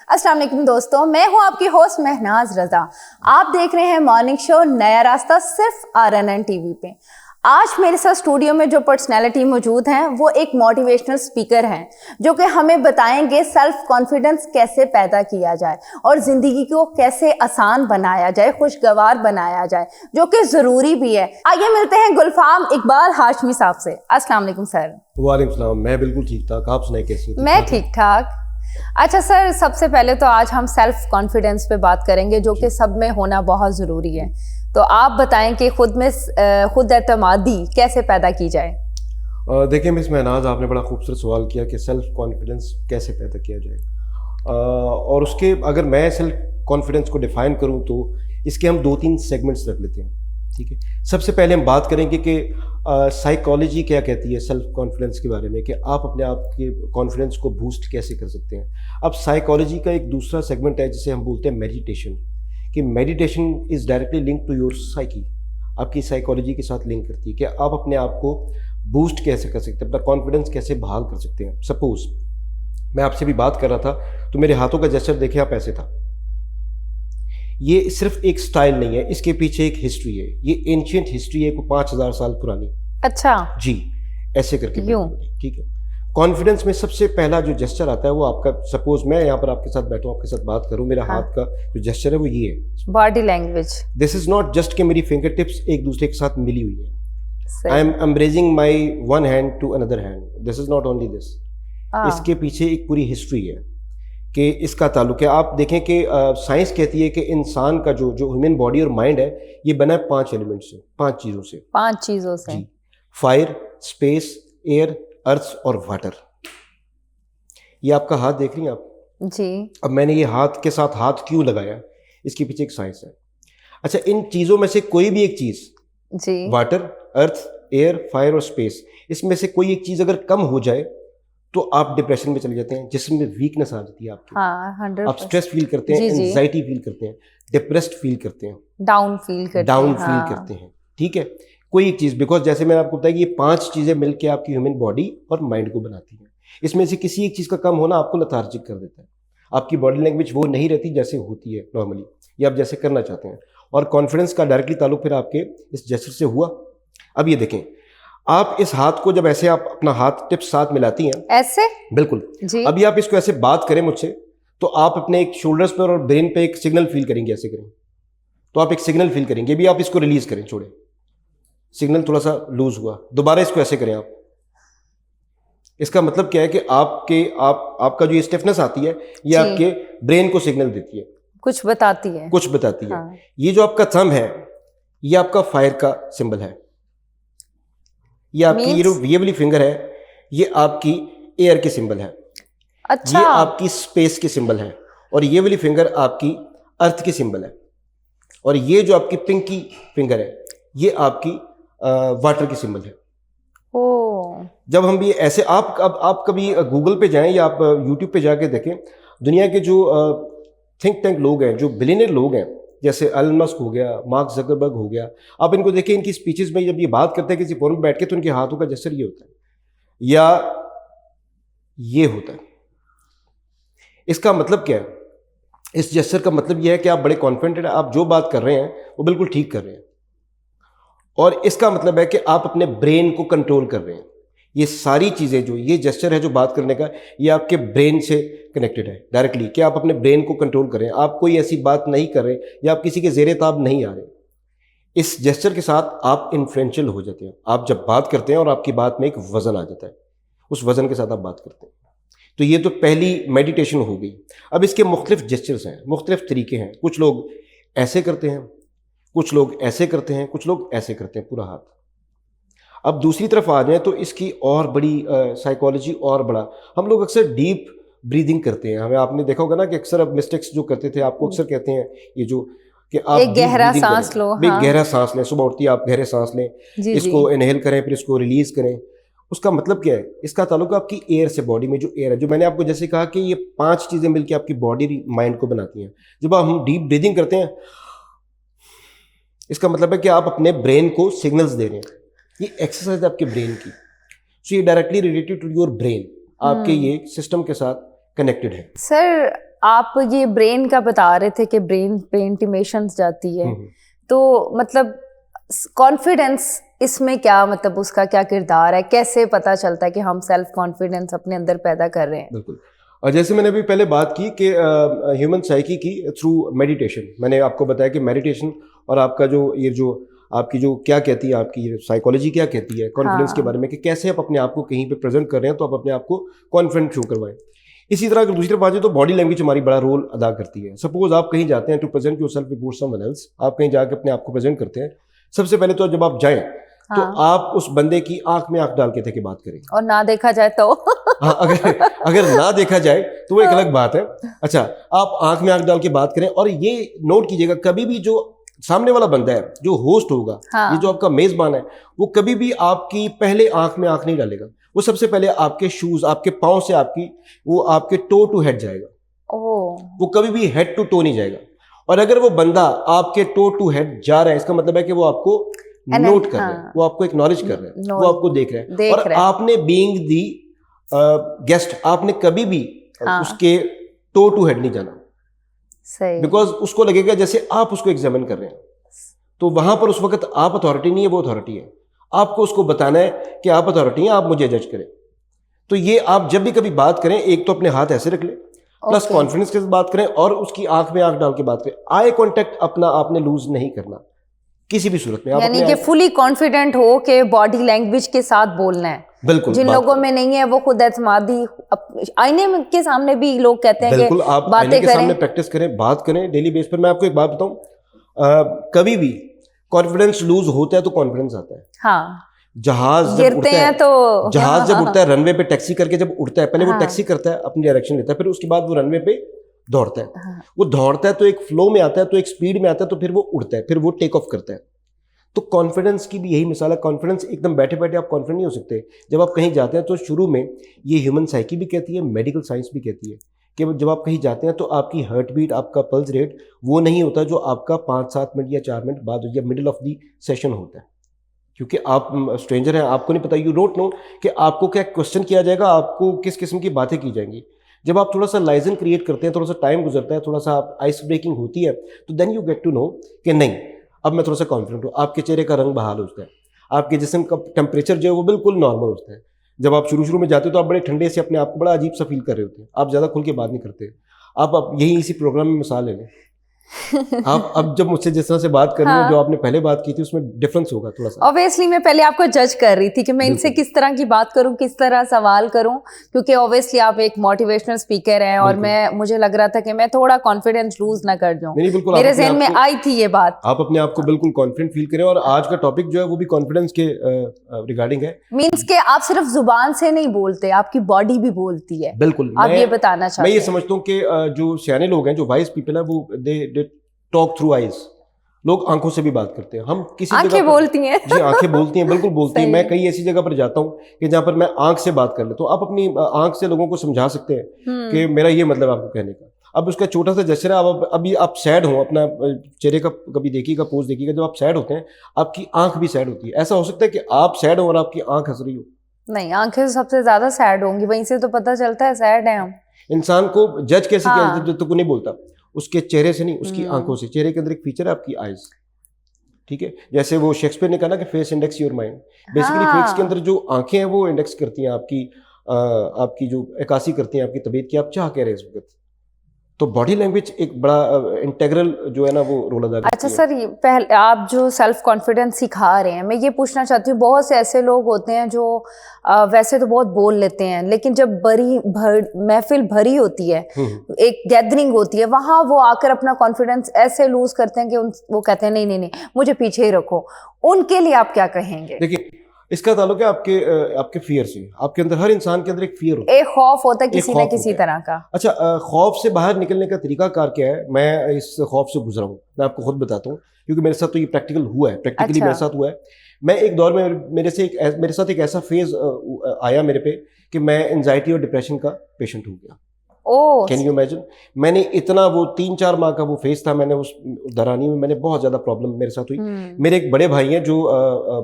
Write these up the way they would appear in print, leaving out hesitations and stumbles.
अस्सलाम वालेकुम दोस्तों, मैं हूं आपकी होस्ट महनाज रजा। आप देख रहे हैं मॉर्निंग शो नया रास्ता सिर्फ RNN टीवी पे। आज मेरे साथ स्टूडियो में जो पर्सनैलिटी मौजूद हैं वो एक मोटिवेशनल स्पीकर हैं जो कि हमें बताएंगे सेल्फ कॉन्फिडेंस कैसे पैदा किया जाए और ज़िंदगी को कैसे आसान बनाया जाए, खुशगवार बनाया जाए, जो कि ज़रूरी भी है। आइए मिलते हैं गुलफाम इकबाल हाशमी साहब से। अस्सलाम वालेकुम सर। वालेकुम सलाम। मैं बिल्कुल ठीक ठाक, आप सुनाए कैसी हैं? मैं ठीक ठाक। अच्छा सर, सबसे पहले तो आज हम सेल्फ कॉन्फिडेंस पे बात करेंगे जो कि सब में होना बहुत ज़रूरी है। तो आप बताएं कि खुद एतमादी कैसे पैदा की जाए। देखिए मिस महनाज, आपने बड़ा खूबसूरत सवाल किया कि सेल्फ कॉन्फिडेंस कैसे पैदा किया जाए। और उसके अगर मैं सेल्फ कॉन्फिडेंस को डिफ़ाइन करूं तो इसके हम 2-3 सेगमेंट्स रख लेते हैं। ठीक है, सबसे पहले हम बात करेंगे कि साइकोलॉजी क्या कहती है सेल्फ कॉन्फिडेंस के बारे में, कि आप अपने आप के कॉन्फिडेंस को बूस्ट कैसे कर सकते हैं। अब साइकोलॉजी का एक दूसरा सेगमेंट है जिसे हम बोलते हैं मेडिटेशन, कि meditation is directly link to your psyche, आपकी साइकोलॉजी के साथ लिंक करती है कि आप अपने आप को बूस्ट कैसे कर सकते हैं, अपना कॉन्फिडेंस कैसे बहाल कर सकते हैं। सपोज मैं आपसे भी बात कर रहा था तो मेरे हाथों का जेस्चर देखे आप, ऐसे था। ये सिर्फ एक स्टाइल नहीं है, इसके पीछे एक हिस्ट्री है, ये एंशिएंट हिस्ट्री है, को 5000 साल पुरानी। अच्छा जी, ऐसे करके यूं। ठीक है। कॉन्फिडेंस में सबसे पहला जो जेस्चर आता है वो आपका, सपोज मैं यहाँ पर आपके साथ बैठूं, आपके साथ बात करूं, मेरा हाथ का जो जेस्चर है वो ये है, body language. This is not just कि मेरी फिंगर टिप्स एक दूसरे के साथ मिली हुई है। I am raising my one hand to another hand, this is not only this. इसके पीछे एक पूरी हिस्ट्री है कि इसका ताल्लुक है। आप देखें कि साइंस कहती है कि इंसान का जो ह्यूमन बॉडी और माइंड है ये बना है 5 एलिमेंट से, 5 चीज़ों से। 5 चीज़ों से? जी, फायर, स्पेस, एयर, अर्थ और वाटर। ये आपका हाथ देख रही हैं आप जी। अब मैंने ये हाथ के साथ हाथ क्यों लगाया, इसके पीछे एक साइंस है। अच्छा, इन चीज़ों में से कोई भी एक चीज़, जी, वाटर, अर्थ, एयर, फायर और स्पेस, इसमें से कोई एक चीज़ अगर कम हो जाए तो आप डिप्रेशन में चले जाते हैं, जिसमें वीकनेस आ जाती है आपकी। हाँ, 100%। आप स्ट्रेस फील करते हैं, एंजाइटी फील करते हैं, डिप्रेस्ड फील करते हैं, डाउन फील करते हैं। ठीक है, कोई एक चीज़, बिकॉज जैसे मैंने आपको बताया कि ये 5 चीज़ें मिलकर आपकी ह्यूमन बॉडी और माइंड को बनाती हैं। इसमें से किसी एक चीज़ का कम होना आपको लेथार्जिक कर देता है, आपकी बॉडी लैंग्वेज वो नहीं रहती जैसे होती है नॉर्मली, या आप जैसे करना चाहते हैं। और कॉन्फिडेंस का डायरेक्टली ताल्लुक फिर आपके इस जेस्चर से हुआ। अब ये देखें, आप इस हाथ को जब ऐसे आप अपना हाथ टिप्स साथ मिलाती हैं ऐसे, बिल्कुल जी। अभी आप इसको ऐसे बात करें मुझसे तो आप अपने एक शोल्डर्स पर और ब्रेन पे एक सिग्नल फील करेंगे, ऐसे करें तो आप एक सिग्नल फील करेंगे। भी आप इसको रिलीज करें, छोड़ें, सिग्नल थोड़ा सा लूज हुआ, दोबारा इसको ऐसे करें आप। इसका मतलब क्या है कि आपका जो ये स्टिफनेस आती है ये आपके ब्रेन को सिग्नल देती है, कुछ बताती है। हाँ। ये जो आपका थंब है ये आपका फायर का सिंबल है, ये आपकी ये वाली फिंगर है ये आपकी एयर की सिंबल है। अच्छा। ये आपकी स्पेस की सिंबल है, और ये वाली फिंगर आपकी अर्थ की सिंबल है, और ये जो आपकी पिंकी फिंगर है ये आपकी वाटर की सिंबल है। जब हम भी ऐसे आप कभी गूगल पे जाएं या आप यूट्यूब पे जाके देखें, दुनिया के जो थिंक टैंक लोग हैं, जो बिलियनर लोग हैं, जैसे एलन मस्क हो गया, मार्क ज़करबर्ग हो गया, आप इनको देखें, इनकी स्पीचेस में जब ये बात करते हैं किसी फोरम में बैठ के तो इनके हाथों का जेस्चर ये होता है या ये होता है। इसका मतलब क्या है? इस जेस्चर का मतलब यह है कि आप बड़े कॉन्फिडेंट हैं, आप जो बात कर रहे हैं वो बिल्कुल ठीक कर रहे हैं, और इसका मतलब है कि आप अपने ब्रेन को कंट्रोल कर रहे हैं। ये सारी चीज़ें, जो ये जेस्चर है जो बात करने का, ये आपके ब्रेन से कनेक्टेड है डायरेक्टली, कि आप अपने ब्रेन को कंट्रोल करें। आप कोई ऐसी बात नहीं कर रहे या आप किसी के ज़ेरे ताब नहीं आ रहे। इस जेस्चर के साथ आप इन्फ्लुएंशियल हो जाते हैं। आप जब बात करते हैं और आपकी बात में एक वज़न आ जाता है, उस वज़न के साथ आप बात करते हैं। तो ये तो पहली मेडिटेशन हो गई। अब इसके मुख्तलिफ जेस्चर्स हैं, मुख्तलिफ तरीके हैं। कुछ लोग ऐसे करते हैं, कुछ लोग ऐसे करते हैं, कुछ लोग ऐसे करते हैं पूरा हाथ। अब दूसरी तरफ आ जाए तो इसकी और बड़ी साइकोलॉजी और बड़ा, हम लोग अक्सर डीप ब्रीदिंग करते हैं। हमें आपने देखा होगा ना कि अक्सर अब मिस्टेक्स जो करते थे, आपको अक्सर कहते हैं ये जो कि आप एक गहरा सांस लो, हाँ। गहरा सांस लें, सुबह उठती है आप गहरे सांस लें, इसको इनहेल करें फिर इसको रिलीज करें। उसका मतलब क्या है? इसका ताल्लुक आपकी एयर से, बॉडी में जो एयर है, जो मैंने आपको जैसे कहा कि ये 5 चीज़ें मिलकर आपकी बॉडी माइंड को बनाती हैं। जब हम डीप ब्रीदिंग करते हैं, इसका मतलब है कि आप अपने ब्रेन को सिग्नल्स दे रहे हैं। ये एक्सरसाइज है आपके ब्रेन की, सो ये directly related to your brain, आपके ये सिस्टम के साथ कनेक्टेड है। सर, आप ये ब्रेन का बता रहे थे कि ब्रेन पे इंटिमेशंस जाती है, तो मतलब कॉन्फिडेंस इसमें क्या, मतलब उसका क्या किरदार है, कैसे पता चलता है कि हम सेल्फ कॉन्फिडेंस अपने अंदर पैदा कर रहे हैं? बिल्कुल। और जैसे मैंने अभी पहले बात की कि ह्यूमन साइकी की थ्रू मेडिटेशन, मैंने आपको बताया कि मेडिटेशन और आपका जो ये जो आपकी जो क्या कहती है, आपकी साइकोलॉजी क्या कहती है कॉन्फिडेंस के बारे में, कि कैसे आप अपने आप को कहीं पे प्रेजेंट कर रहे हैं तो आप अपने आप को कॉन्फिडेंट शो करवाएं। इसी तरह अगर दूसरी बात है तो बॉडी लैंग्वेज हमारी बड़ा रोल अदा करती है। सपोज आप कहीं जाते हैं to present yourself before someone else, आप कहीं जाकर अपने आप को प्रेजेंट करते हैं, सबसे पहले तो जब आप जाएं तो आप उस बंदे की आंख में आंख डाल के थे कि बात करें, और ना देखा जाए तो हाँ, अगर ना देखा जाए तो वो एक अलग बात है। अच्छा, आप आंख में आंख डाल के बात करें, और ये नोट कीजिएगा कभी भी जो सामने वाला बंदा है, जो होस्ट होगा, ये जो आपका मेजबान है, वो कभी भी आपकी पहले आंख में आंख नहीं डालेगा। वो सबसे पहले आपके शूज, आपके पांव से वो आपके टो टू हेड जाएगा। वो कभी भी हेड टू टो नहीं जाएगा। और अगर वो बंदा आपके टो टू हेड जा रहा है, इसका मतलब है कि वो आपको नोट कर रहे हैं, वो आपको एक्नॉलेज कर रहे हैं, वो आपको देख रहे हैं। और आपने बीइंग दी गेस्ट, आपने कभी भी उसके टो टू हेड नहीं जाना, बिकॉज उसको लगेगा जैसे आप उसको एग्जामिन कर रहे हैं। तो वहां पर उस वक्त आप अथॉरिटी नहीं है, वो अथॉरिटी है। आपको उसको बताना है कि आप अथॉरिटी हैं, आप मुझे जज करें। तो ये आप जब भी कभी बात करें, एक तो अपने हाथ ऐसे रख लें, प्लस कॉन्फिडेंस के साथ बात करें, और उसकी आंख में आंख डाल के बात करें। आई कांटेक्ट अपना आपने लूज नहीं करना किसी भी सूरत में। यानी कि फुली कॉन्फिडेंट हो के बॉडी लैंग्वेज के साथ बोलना है। बिल्कुल। जिन लोगों में नहीं है वो खुद एतमादी, आईने के सामने भी लोग कहते हैं बिल्कुल, आप आईने के सामने प्रैक्टिस करें, बात करें डेली बेस पर। मैं आपको एक बात बताऊं, कभी भी कॉन्फिडेंस लूज होता है तो कॉन्फिडेंस आता है। हाँ, जहाज जब उड़ता है तो जहाज जब उड़ता है रनवे पे, टैक्सी करके जब उड़ता है, पहले वो टैक्सी करता है, अपनी डायरेक्शन लेता है, फिर उसके बाद वो रनवे पे दौड़ता है। वो दौड़ता है तो एक फ्लो में आता है, तो एक स्पीड में आता है, तो फिर वो उड़ता है, फिर वो टेक ऑफ करता है। तो कॉन्फिडेंस की भी यही मिसाल है। कॉन्फिडेंस एकदम बैठे बैठे आप कॉन्फिडेंट नहीं हो सकते। जब आप कहीं जाते हैं तो शुरू में, ये ह्यूमन साइकी भी कहती है, मेडिकल साइंस भी कहती है, कि जब आप कहीं जाते हैं तो आपकी हार्ट बीट, आपका पल्स रेट वो नहीं होता जो आपका 5-7 मिनट या 4 मिनट बाद या मिडिल ऑफ दी सेशन होता है। क्योंकि आप स्ट्रेंजर हैं, आपको नहीं पता, यू डोंट नो कि आपको क्या क्वेश्चन किया जाएगा, आपको किस किस्म की बातें की जाएंगी। जब आप थोड़ा सा लाइजन क्रिएट करते हैं, थोड़ा सा टाइम गुजरता है, थोड़ा सा आइस ब्रेकिंग होती है, तो then you get to know कि नहीं, अब मैं थोड़ा सा कॉन्फिडेंट हूँ। आपके चेहरे का रंग बहाल होता है, आपके जिस्म का टेम्परेचर जो है वो बिल्कुल नॉर्मल होता है। जब आप शुरू में जाते हो तो आप बड़े ठंडे से अपने आप को बड़ा अजीब सा फील कर रहे होते हैं, आप ज़्यादा खुल के बात नहीं करते। आप यही इसी प्रोग्राम में मिसाल ले लें। आप अब जब मुझसे जिस तरह से बात कर रही हो, जो आपने पहले बात की थी, उसमें डिफरेंस होगा थोड़ा सा। ऑब्वियसली मैं पहले आपको जज कर रही थी कि मैं इनसे किस तरह की बात करूं, किस तरह सवाल करूं, क्योंकि ऑब्वियसली आप एक मोटिवेशनल स्पीकर हैं, और मुझे लग रहा था कि मैं थोड़ा कॉन्फिडेंस लूज ना कर जाऊं। मेरे ज़हन में आई थी ये बात। आप अपने आप को बिल्कुल कॉन्फिडेंट फील करें, और आज का टॉपिक जो है वो भी कॉन्फिडेंस के रिगार्डिंग है। मीन्स के आप सिर्फ जुबान से नहीं बोलते, आपकी बॉडी भी बोलती है। बिल्कुल, आप ये बताना चाहते हैं। मैं ये समझता हूँ कि जो सियाने लोग हैं, जो वाइज पीपल है, वो दे टॉक थ्रू आइज। लोग आंखों से भी बात करते हैं। हम किसी आंखें बोलती हैं। जी, आंखें बोलती हैं, बिल्कुल बोलती हैं। मैं कई ऐसी जगह पर जाता हूँ कि जहाँ पर मैं आंख से बात कर लेता हूँ। आप अपनी आंख से लोगों को समझा सकते हैं कि मेरा ये मतलब आपको कहने का। अब उसका छोटा सा जेस्चर है, अब अभी आप सैड हो, अपना चेहरे का कभी देखिएगा, पोज देखिएगा, जब आप सैड होते हैं आपकी आंख भी सैड होती है। ऐसा हो सकता है कि आप सैड हो और आपकी आंख हंस रही हो? नहीं, आंखें सबसे ज्यादा सैड होंगी, वहीं से तो पता चलता है सैड है हम। इंसान को जज कैसे किया जाता है जब तक वो नहीं बोलता? उसके चेहरे से नहीं, उसकी आंखों से। चेहरे के अंदर एक फीचर है आपकी आईज, ठीक है? जैसे वो शेक्सपियर ने कहा ना कि face index your mind. Basically face के अंदर जो आंखें हैं वो इंडेक्स करती हैं आपकी जो अक्कासी करती हैं आपकी तबीयत की, आप चाह कह रहे हैं इस वक्त। तो बॉडी लैंग्वेज एक बड़ा इंटेग्रल जो है ना वो रोल अदा करती है। अच्छा सर, पहले आप जो सेल्फ कॉन्फिडेंस सिखा रहे हैं, मैं ये पूछना चाहती हूँ, बहुत से ऐसे लोग होते हैं जो वैसे तो बहुत बोल लेते हैं, लेकिन जब महफिल भरी होती है, एक गैदरिंग होती है, वहां वो आकर अपना कॉन्फिडेंस ऐसे लूज करते हैं कि वो कहते हैं नहीं नहीं नहीं, मुझे पीछे ही रखो। उनके लिए आप क्या कहेंगे? देखिए, इसका ताल्लुक है आपके फियर से। आपके अंदर, हर इंसान के अंदर एक फियर होता है, एक खौफ होता है किसी न किसी तरह का। अच्छा, खौफ से बाहर निकलने का तरीका कार क्या है? मैं इस खौफ से गुजरा हूँ, मैं आपको खुद बताता हूँ, क्योंकि मेरे साथ तो ये प्रैक्टिकल हुआ है, प्रैक्टिकली मेरे साथ हुआ है। मैं एक दौर में मेरे साथ एक ऐसा फेज आया मेरे पे कि मैं एंजाइटी और डिप्रेशन का पेशेंट हो गया। Can you imagine? मैंने इतना, वो 3-4 माह का वो फेज था, मैंने उस दौरानी में मैंने बहुत ज्यादा प्रॉब्लम मेरे साथ हुई। मेरे एक बड़े भाई हैं जो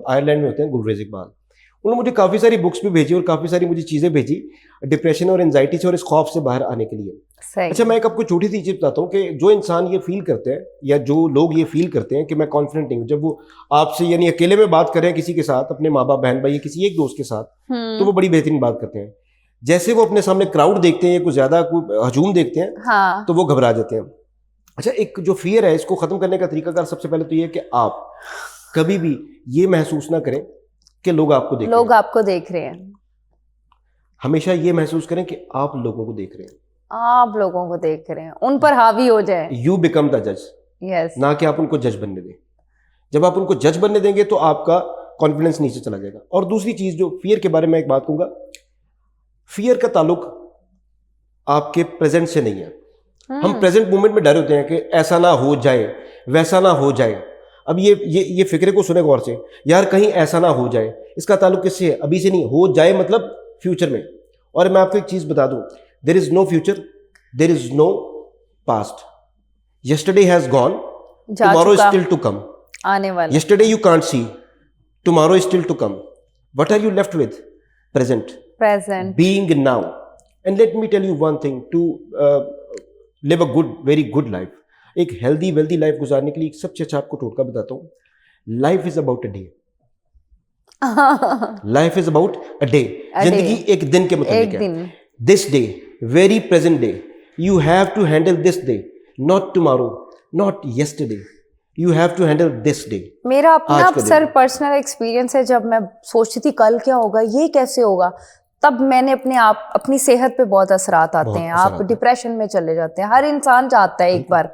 आयरलैंड में होते हैं, गुलरेज इकबाल, उन्होंने मुझे काफ़ी सारी बुक्स भी भेजी और काफ़ी सारी मुझे चीज़ें भेजी डिप्रेशन और एंजाइटी से और इस खौफ से बाहर आने के लिए। सही। अच्छा, मैं एक आपको छोटी सी चीज बताता हूँ कि जो इंसान ये फील करते हैं या जो लोग ये फील करते हैं कि मैं कॉन्फिडेंट नहीं हूँ, जब वो आपसे यानी अकेले में बात करें किसी के साथ, अपने माँ बाप बहन भाई या किसी एक दोस्त के साथ, तो वो बड़ी बेहतरीन बात करते हैं। जैसे वो अपने सामने क्राउड देखते हैं या कुछ ज्यादा हजूम देखते हैं, हाँ। तो वो घबरा जाते हैं। अच्छा, एक जो फियर है इसको खत्म करने का तरीकाकार सबसे पहले तो ये है कि आप कभी भी ये महसूस ना करें कि लोग आपको देख रहे हैं। लोग आपको देख रहे हैं। हमेशा ये महसूस करें कि आप लोगों को देख रहे हैं, आप लोगों को देख रहे हैं, उन पर हावी हो जाए। यू बिकम द जज, यस। ना कि आप उनको जज बनने दें। जब आप उनको जज बनने देंगे तो आपका कॉन्फिडेंस नीचे चला जाएगा। और दूसरी चीज जो फियर के बारे में एक बात कहूंगा, फियर का ताल्लुक आपके प्रेजेंट से नहीं है। हम प्रेजेंट मोमेंट में डरे होते हैं कि ऐसा ना हो जाए, वैसा ना हो जाए। अब ये फिक्रे को सुने गौर से, यार कहीं ऐसा ना हो जाए, इसका ताल्लुक किससे है? अभी से नहीं, हो जाए मतलब फ्यूचर में। और मैं आपको एक चीज बता दूं, there is no future, there is no past. Yesterday has gone, tomorrow is still to come. आने वाला। Yesterday you can't see, tomorrow is still to come. What are you left with? Present, being now. And let me tell you one thing, to live a good, very good life, एक healthy wealthy life गुजारने के लिए सबसे अच्छा आपको टोटका बताता हूँ। Life is about a day. Life is about a day. जिंदगी एक दिन के मुताबिक है। This day, very present day, you have to handle this day, not tomorrow, not yesterday, you have to handle this day. मेरा अपना sir personal experience है, जब मैं सोचती थी कल क्या होगा, ये कैसे होगा, तब मैंने अपनी सेहत पे बहुत असरात आते हैं। आप डिप्रेशन में चले जाते हैं। हर इंसान चाहता है एक बार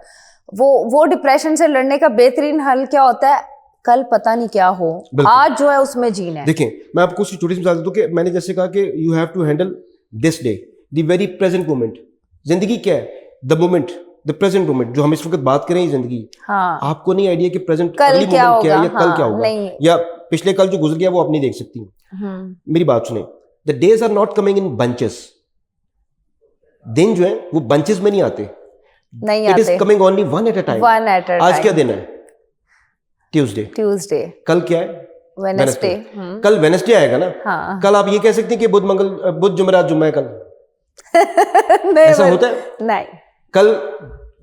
वो डिप्रेशन से लड़ने का बेहतरीन हल क्या होता है, कल पता नहीं क्या हो, आज जो है उसमें जीना है। देखिए, मैं आपको छोटी सी मिसाल देता हूं कि मैंने जैसे कहा कि you have to handle this day, the very present moment. जिंदगी क्या है? The moment, the present moment. जो हम इस वक्त बात करें जिंदगी, हाँ। आपको नहीं आइडिया कि प्रेजेंट कल अगली क्या मोमेंट क्या है या हाँ, कल क्या होगा, या पिछले कल जो गुजर गया वो आप नहीं देख सकती। मेरी बात सुने, the days are not coming in bunches. दिन जो है वो बंचेस में नहीं आते, नहीं आते। It is coming only one at a time. आज क्या दिन है? ट्यूसडे। कल क्या है? वेडनेसडे। कल वेडनेसडे आएगा ना। हाँ। कल आप ये कह सकते हैं कि बुध जुमेरात जुम्मा है कल। ऐसा होता है? नहीं। कल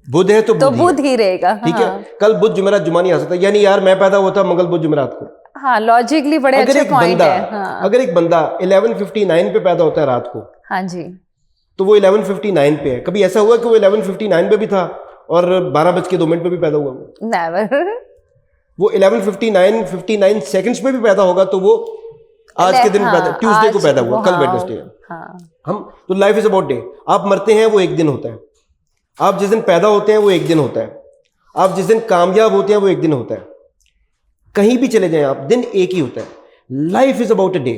बुध है तो बुध ही रहेगा। ठीक है। कल बुध जुमेरात जुम्मा नहीं आ सकता, यानी यार मैं पैदा हुआ था मंगल बुध जुमेरात को। हाँ, लॉजिकली बड़े अच्छे पॉइंट है। हाँ। अगर एक बंदा 11:59 पे पैदा होता है रात को, हाँ जी, तो वो 11:59 पे है। कभी ऐसा हुआ कि वो 11:59 पे भी था और 12:02 पे भी पैदा हुआ? नेवर। वो 11:59 सेकंड्स पे भी पैदा होगा तो वो आज के दिन पैदा, ट्यूसडे को पैदा हुआ, कल वेडनेसडे है। हम तो लाइफ इज अबाउट डे। आप मरते हैं वो एक दिन होता है, आप जिस दिन पैदा होते हैं वो एक दिन होता है, आप जिस दिन कामयाब होते हैं वो एक दिन होता है। कहीं भी चले जाएं आप, दिन एक ही होता है। Life is about a day.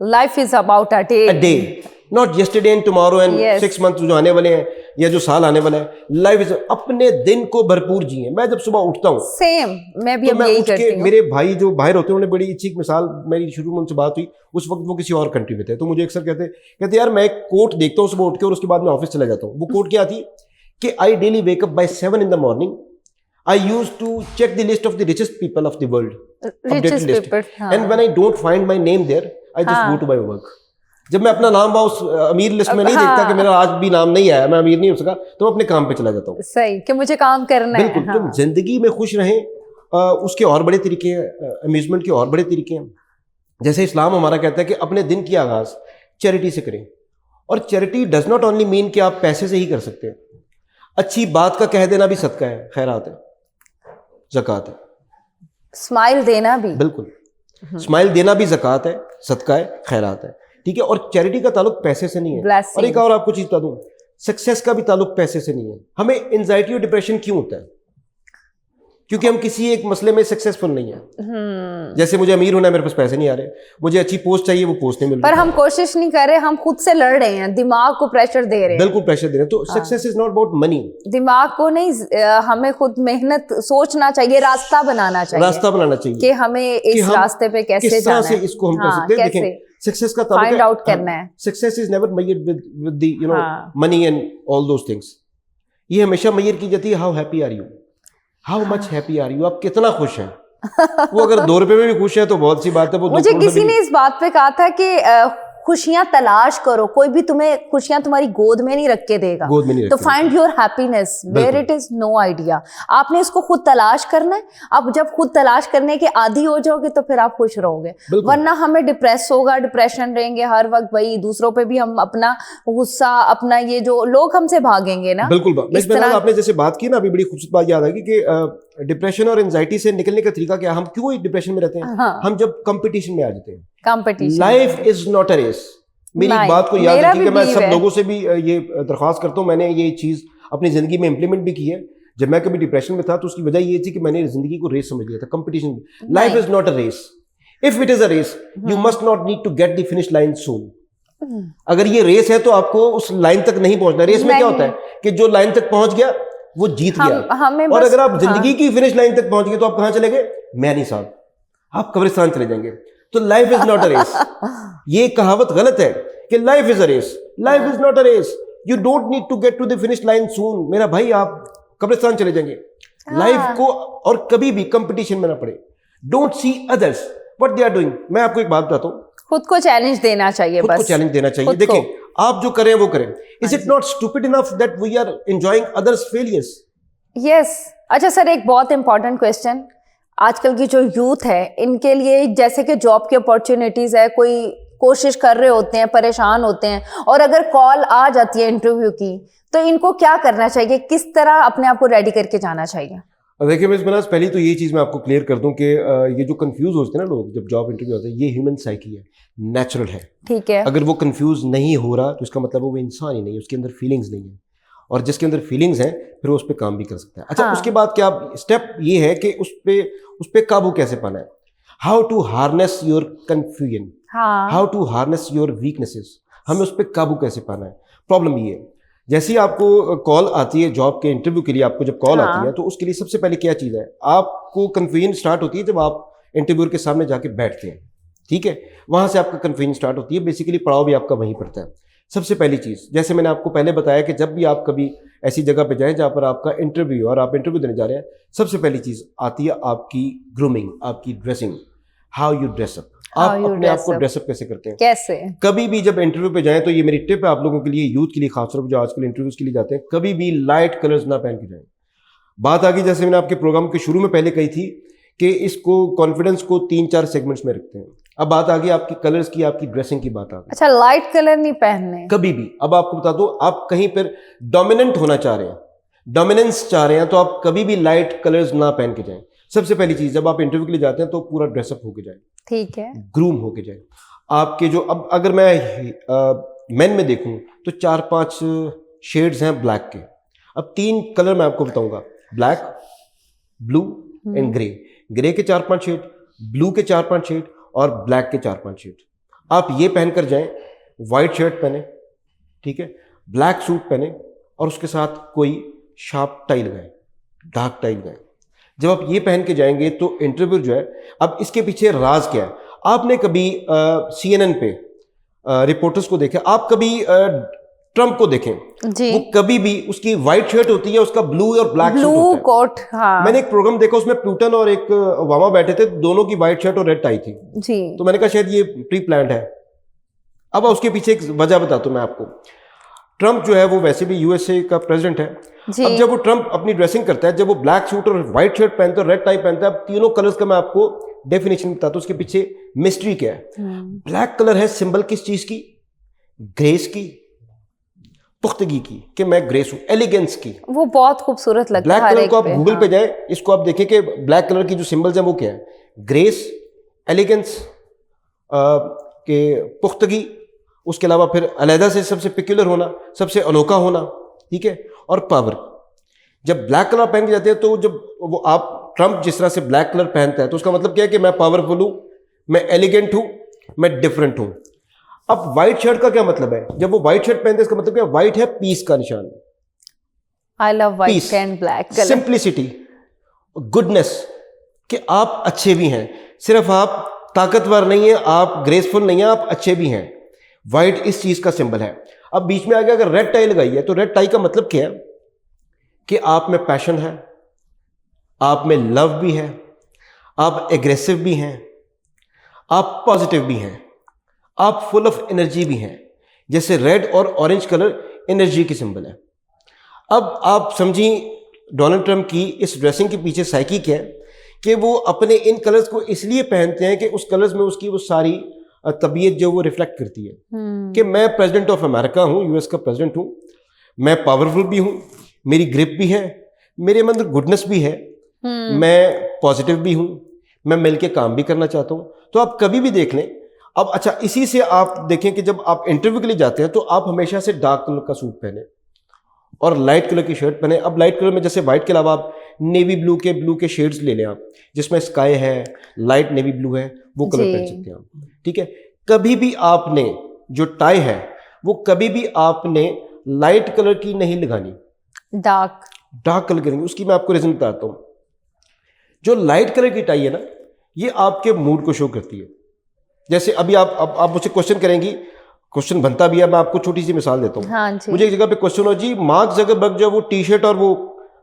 Life is about a day, not yesterday and tomorrow and 6 month जो आने वाले हैं या जो साल आने वाला है। लाइफ इज, अपने दिन को भरपूर जिए। मैं जब सुबह उठता हूँ, सेम मैं भी तो मैं यही उठ करती के, हूँ। मेरे भाई जो बाहर होते हैं उन्हें बड़ी अच्छी एक मिसाल, मेरी शुरू में उनसे बात हुई, उस वक्त वो किसी और कंट्री में थे, तो मुझे अक्सर कहते यार मैं एक कोट देखता हूँ सुबह उठ के और उसके बाद मैं ऑफिस चला जाता हूँ। वो कोट क्या थी कि I daily wake up by 7 in the morning. I used to check the list of the richest people of the world. Richest people, हाँ. And when I don't find my name there, I just go to my work. जब मैं अपना नाम उस अमीर list में नहीं देखता कि मेरा आज भी नाम नहीं आया, मैं अमीर नहीं हो सका, तो मैं अपने काम पे चला जाता हूँ। सही कि मुझे काम करना है। बिल्कुल। तो जिंदगी में खुश रहें, उसके और बड़े तरीके हैं, अम्यूजमेंट के और बड़े तरीके हैं। जैसे इस्लाम हमारा कहता है कि अपने दिन की आगाज चैरिटी से करें। और charity does not only mean कि आप पैसे से ही कर सकते हैं। अच्छी बात का कह देना भी सदका है, खैरात है, ज़कात है। स्माइल देना भी, बिल्कुल, स्माइल देना भी ज़कात है, सदका है, खैरात है। ठीक है। और चैरिटी का ताल्लुक पैसे से नहीं है। Blessing. और एक और आपको चीज बता दूं, सक्सेस का भी ताल्लुक पैसे से नहीं है। हमें एंजाइटी और डिप्रेशन क्यों होता है? क्योंकि हम किसी एक मसले में सक्सेसफुल नहीं है। जैसे मुझे अमीर होना है, मेरे पास पैसे नहीं आ रहे, मुझे अच्छी पोस्ट चाहिए, वो पोस्ट नहीं मिल रही। पर हम कोशिश नहीं कर रहे, हम खुद से लड़ रहे हैं, दिमाग को प्रेशर दे रहे हैं। बिल्कुल प्रेशर दे रहे हैं। तो success is not about money. दिमाग को नहीं, हमें खुद मेहनत सोचना चाहिए, रास्ता बनाना चाहिए कि हमें इस रास्ते पे कैसे जाना है, इसको हम कर सकते हैं। देखें, सक्सेस का ताल्लुक फाइंड आउट करना है। Success is never measured with the you know money and all those things. ये हमेशा मेजर की जाती है, how happy are you, how much happy are you, आप कितना खुश हैं। वो अगर 2 रुपए में भी खुश है तो बहुत सी बात है। वो मुझे किसी ने इस बात पे कहा था कि खुशियां तलाश करो, कोई भी तुम्हें खुशियां तुम्हारी गोद में नहीं रख के देगा, गोद में नहीं तो रखते। Find your happiness where it is no idea. आपने इसको खुद तलाश करना है। अब जब खुद तलाश करने के आदी हो जाओगे तो फिर आप खुश रहोगे, बिल्कुल। वरना हमें डिप्रेस होगा, डिप्रेशन रहेंगे हर वक्त, भाई दूसरों पे भी हम अपना गुस्सा, अपना ये जो लोग हमसे भागेंगे ना, बिल्कुल। इस तरह आपने जैसे बात की ना अभी, बड़ी खूबसूरत बात याद आ गई कि डिप्रेशन और एंजाइटी से निकलने का तरीका क्या है। हम क्यों डिप्रेशन में रहते हैं? हाँ। हम जब कंपटीशन में आ जाते हैं। Competition, life is not a race. मेरी नहीं, बात को याद मेरा रखिए भी कि मैं believe सब है। लोगों से भी ये दरख्वास्त करता हूँ, मैंने ये चीज अपनी जिंदगी में इंप्लीमेंट भी की है। जब मैं कभी डिप्रेशन में था तो उसकी वजह ये थी कि मैंने जिंदगी को रेस समझ लिया था, competition. Life is not a race. If it is a race you must not need to get the finish line soon. अगर ये रेस है तो आपको उस लाइन तक नहीं पहुंचना। रेस में क्या होता है कि जो लाइन तक पहुंच गया वो जीत गया। हमें और बस, अगर आप जिंदगी हाँ, की फिनिश लाइन तक पहुंच गए तो आप कहां चले गए? मैं नहीं साहब, आप कब्रिस्तान चले जाएंगे। तो life is not a race. ये कहावत गलत है कि life is a race. Life is not a race. You don't need to get to the finish line soon. मेरा भाई, आप कब्रिस्तान चले जाएंगे। लाइफ को और कभी भी कंपटीशन में ना पड़े। Don't see others what they are doing. मैं आपको एक बात बताता हूँ, खुद को चैलेंज देना चाहिए, खुद को बस चैलेंज देना चाहिए। खुद को। देखिए, आप जो करें वो करें। Is it not stupid enough that we are enjoying others failures? Yes. अच्छा सर, एक बहुत इंपॉर्टेंट क्वेश्चन, आजकल की जो यूथ है इनके लिए, जैसे कि जॉब की अपॉर्चुनिटीज है, कोई कोशिश कर रहे होते हैं, परेशान होते हैं, और अगर कॉल आ जाती है इंटरव्यू की, तो इनको क्या करना चाहिए, किस तरह अपने आप को रेडी करके जाना चाहिए? देखिए मिस बनास, पहली तो ये चीज़ मैं आपको क्लियर कर दूं कि ये जो कंफ्यूज होते हैं ना लोग जब जॉब इंटरव्यू होता है, ये ह्यूमन साइकी है, नेचुरल है। ठीक है। अगर वो कंफ्यूज नहीं हो रहा तो इसका मतलब वो इंसान ही नहीं है, उसके अंदर फीलिंग्स नहीं है। और जिसके अंदर फीलिंग्स हैं फिर वो उस पर काम भी कर सकता है। अच्छा, हाँ। उसके बाद क्या स्टेप ये है कि उस पे काबू कैसे पाना है। How to harness your confusion, हाँ। How to harness your weaknesses. हमें उस पर काबू कैसे पाना है। प्रॉब्लम ये है, जैसे ही आपको कॉल आती है जॉब के इंटरव्यू के लिए, आपको जब कॉल आती है तो उसके लिए सबसे पहले क्या चीज़ है, आपको कन्फ्यूजन स्टार्ट होती है जब आप इंटरव्यूअर के सामने जाके बैठते हैं। ठीक है, वहाँ से आपका कन्फ्यूजन स्टार्ट होती है। बेसिकली पड़ाव भी आपका वहीं पड़ता है। सबसे पहली चीज़, जैसे मैंने आपको पहले बताया कि जब भी आप कभी ऐसी जगह पे जाएं जहाँ पर आपका इंटरव्यू और आप इंटरव्यू देने जा रहे हैं, सबसे पहली चीज़ आती है आपकी ग्रूमिंग, आपकी ड्रेसिंग, हाउ यू ड्रेसअप। आप अपने आप को ड्रेसअप कैसे करते हैं, कैसे? कभी भी जब इंटरव्यू पे जाएं तो ये मेरी टिप है आप लोगों के लिए, यूथ के लिए खासतौर पर जो आजकल इंटरव्यूज के लिए जाते हैं, कभी भी लाइट कलर्स ना पहन के जाएं। बात आ गई, जैसे मैंने आपके प्रोग्राम के शुरू में पहले कही थी कि इसको कॉन्फिडेंस को 3-4 सेगमेंट्स में रखते हैं। अब बात आ गई आपकी कलर्स की, आपकी ड्रेसिंग की बात आ गई। अच्छा, लाइट कलर नहीं पहनने कभी भी। अब आपको बता दो, आप कहीं पर डोमिनेंट होना चाह रहे हैं, डोमिनेंस चाह रहे हैं, तो आप कभी भी लाइट कलर्स ना पहन के जाएं। सबसे पहली चीज, जब आप इंटरव्यू के लिए जाते हैं तो पूरा ड्रेसअप होके जाए, ठीक है, ग्रूम होके जाए। आपके जो, अब अगर मैं मेन में देखूं तो 4-5 शेड्स हैं ब्लैक के। अब 3 कलर मैं आपको बताऊंगा, black, blue and grey. Grey के 4-5 शेड, ब्लू के 4-5 शेड और ब्लैक के 4-5 शेड। आप ये पहनकर जाएं, वाइट शर्ट पहने, ठीक है, ब्लैक सूट पहने और उसके साथ कोई शार्प टाई लगाएं, डार्क टाई लगाएं। जब आप ये पहन के जाएंगे तो इंटरव्यू जो है, अब इसके पीछे राज क्या है। आपने कभी CNN पे रिपोर्टर्स को देखा, आप कभी ट्रंप को देखें जी, वो कभी भी, उसकी व्हाइट शर्ट होती है, उसका ब्लू और ब्लैक सूट ब्लू होता है। कोट, हाँ। मैंने एक प्रोग्राम देखा, उसमें प्यूटन और एक ओबामा बैठे थे, दोनों की व्हाइट शर्ट और रेड टाई थी। जी, तो मैंने कहा शायद ये प्री प्लान्ड है। अब उसके पीछे एक वजह बताता हूं मैं आपको। ट्रंप जो है वो वैसे भी USA का प्रेसिडेंट है। जी। अब जब वो ट्रंप अपनी ड्रेसिंग करता है, जब वो ब्लैक सूट और व्हाइट शर्ट पहनता है, रेड टाई पहनता है, अब तीनों कलर्स का मैं आपको डेफिनेशन बताता हूं, उसके पीछे मिस्ट्री क्या है। ब्लैक कलर है सिंबल किस चीज की? ग्रेस की, पुख्तगी की, कि मैं ग्रेस हूं, एलिगेंस की। वो बहुत खूबसूरत लगता है। ब्लैक कलर को आप गूगल हाँ। पे जाए, इसको आप देखें कि ब्लैक कलर की जो सिंबल्स हैं वो क्या है? ग्रेस, एलिगेंस, के पुख्तगी, उसके अलावा फिर अलहदा से सबसे पिक्युलर होना, सबसे अनोखा होना, ठीक है, और पावर। जब ब्लैक कलर पहन के जाते हैं तो जब वो आप ट्रंप जिस तरह से ब्लैक कलर पहनता है तो उसका मतलब क्या है कि मैं पावरफुल हूं, मैं एलिगेंट हूं, मैं डिफरेंट हूं। अब व्हाइट शर्ट का क्या मतलब है? जब वो व्हाइट शर्ट पहनते हैं इसका मतलब क्या है? व्हाइट है पीस का निशान, I love Peace, white and black colour. Simplicity, goodness, कि आप अच्छे भी हैं, सिर्फ आप ताकतवर नहीं है, आप ग्रेसफुल नहीं है, आप अच्छे भी हैं। व्हाइट इस चीज का सिंबल है। अब बीच में आ गया, अगर रेड टाई लगाई है तो रेड टाई का मतलब क्या है? कि आप में पैशन है, आप में लव भी है, आप एग्रेसिव भी हैं, आप पॉजिटिव भी हैं, आप फुल ऑफ एनर्जी भी हैं। जैसे रेड और ऑरेंज कलर एनर्जी की सिंबल है। अब आप समझिए डोनाल्ड ट्रंप की इस ड्रेसिंग के पीछे साइकी क्या है कि वो अपने इन कलर्स को इसलिए पहनते हैं कि उस कलर्स में उसकी वो सारी तबीयत जो वो रिफ्लेक्ट करती है कि मैं प्रेसिडेंट ऑफ अमेरिका हूँ, यूएस का प्रेसिडेंट हूँ, मैं पावरफुल भी हूँ, मेरी ग्रिप भी है, मेरे अंदर गुडनेस भी है, मैं पॉजिटिव भी हूँ, मैं मिलके काम भी करना चाहता हूँ। तो आप कभी भी देख लें। अब अच्छा, इसी से आप देखें कि जब आप इंटरव्यू के लिए जाते हैं तो आप हमेशा से डार्क कलर का सूट पहने और लाइट कलर की शर्ट पहने। अब लाइट कलर में जैसे व्हाइट के अलावा आप नेवी ब्लू के शेड्स ले लें आप, जिसमें स्काई है, लाइट नेवी ब्लू है, वो कलर पहन सकते हैं आप, ठीक है। कभी भी आपने जो टाई है वो कभी भी आपने लाइट कलर की नहीं लगानी, डार्क कलर की। उसकी मैं आपको रीजन बताता हूँ। जो लाइट कलर की टाई है ना, ये आपके मूड को शो करती है। जैसे अभी आप मुझसे क्वेश्चन करेंगी, क्वेश्चन बनता भी है, मैं आपको छोटी सी मिसाल देता हूँ। हाँ, मुझे एक जगह पे क्वेश्चन हो जी, मार्क ज़करबर्ग जो वो टी शर्ट और वो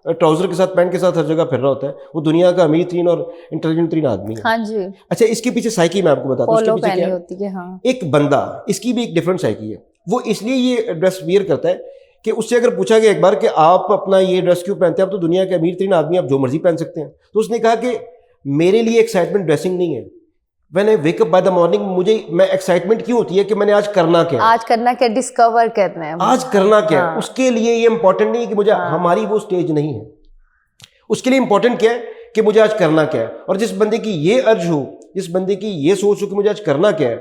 ट्राउजर के साथ, पैंट के साथ हर जगह फिर रहा होता है, वो दुनिया का अमीर तीन और इंटेलिजेंट तीन आदमी है। हाँ जी। अच्छा, इसके पीछे साइकी मैं आपको बताता हूँ। इसके पीछे क्या होती है? हाँ। एक बंदा, इसकी भी एक डिफरेंट साइकी है। वो इसलिए ये ड्रेस वियर करता है कि उससे अगर पूछा गया एक बार कि आप अपना ये ड्रेस क्यों पहनते हैं, आप तो दुनिया के अमीर तीन आदमी, आप जो मर्जी पहन सकते हैं। तो उसने कहा कि मेरे लिए एक्साइटमेंट ड्रेसिंग नहीं है। When I wake up by the morning, मैं एक्साइटमेंट क्यों होती है कि मैंने आज करना क्या है, आज करना क्या, डिस्कवर करना है, आज करना क्या है। हाँ। उसके लिए ये इंपॉर्टेंट नहीं है कि मुझे, हमारी वो स्टेज नहीं है। उसके लिए इंपॉर्टेंट क्या है कि मुझे आज करना क्या है। और जिस बंदे की ये अर्ज हो, जिस बंदे की ये सोच हो कि मुझे आज करना क्या है,